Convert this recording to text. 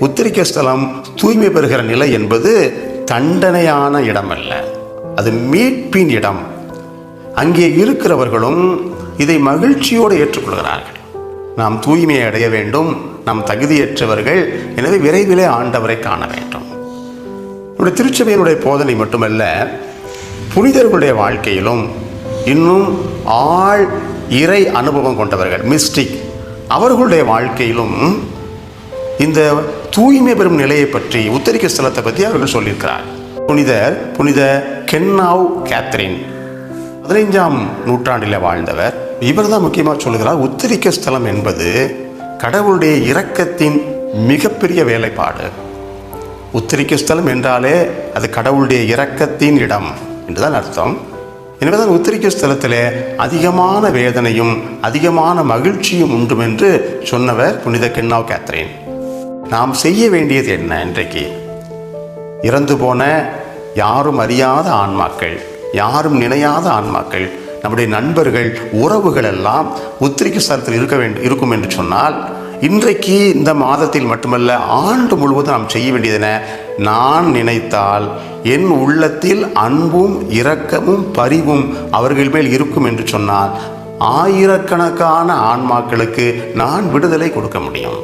உத்திரிக்க ஸ்தலம் தூய்மை பெறுகிற நிலை என்பது தண்டனையான இடம் அல்ல, அது மீட்பின் இடம். அங்கே இருக்கிறவர்களும் இதை மகிழ்ச்சியோடு ஏற்றுக்கொள்கிறார்கள். நாம் தூய்மையை அடைய வேண்டும், நாம் தகுதியற்றவர்கள், எனவே விரைவிலே ஆண்டவரை காண வேண்டும். நம்முடைய திருச்சபையினுடைய போதனை மட்டுமல்ல, புனிதர்களுடைய வாழ்க்கையிலும் இன்னும் ஆழ் இறை அனுபவம் கொண்டவர்கள், மிஸ்டிக், அவர்களுடைய வாழ்க்கையிலும் இந்த தூய்மை பெறும் நிலையை பற்றி, உத்தரிக்க ஸ்தலத்தை பற்றி அவர்கள் சொல்லியிருக்கிறார். புனித கென்னாவ் கேத்ரின் 15ஆம் நூற்றாண்டில் வாழ்ந்தவர். இவர் தான் முக்கியமாக சொல்லுகிறார், உத்தரிக்க ஸ்தலம் என்பது கடவுளுடைய இரக்கத்தின் மிகப்பெரிய வேலைப்பாடு. உத்தரிக்க ஸ்தலம் என்றாலே அது கடவுளுடைய இரக்கத்தின் இடம் என்றுதான் அர்த்தம். எனவேதான் உத்தரிக்க ஸ்தலத்தில் அதிகமான வேதனையும் அதிகமான மகிழ்ச்சியும் உண்டு என்று சொன்னவர் புனித கென்னாவ் கேத்ரின். நாம் செய்ய வேண்டியது என்ன? இன்றைக்கு இறந்து போன யாரும் அறியாத ஆன்மாக்கள், யாரும் நினையாத ஆன்மாக்கள், நம்முடைய நண்பர்கள், உறவுகள் எல்லாம் உத்திரிக்க ஸ்தலத்தில் இருக்கும் என்று சொன்னால், இன்றைக்கு இந்த மாதத்தில் மட்டுமல்ல, ஆண்டு முழுவதும் நாம் செய்ய வேண்டியதென, நான் நினைத்தால் என் உள்ளத்தில் அன்பும் இரக்கமும் பரிவும் அவர்கள் மேல் இருக்கும் என்று சொன்னால், ஆயிரக்கணக்கான ஆன்மாக்களுக்கு நான் விடுதலை கொடுக்க முடியும்.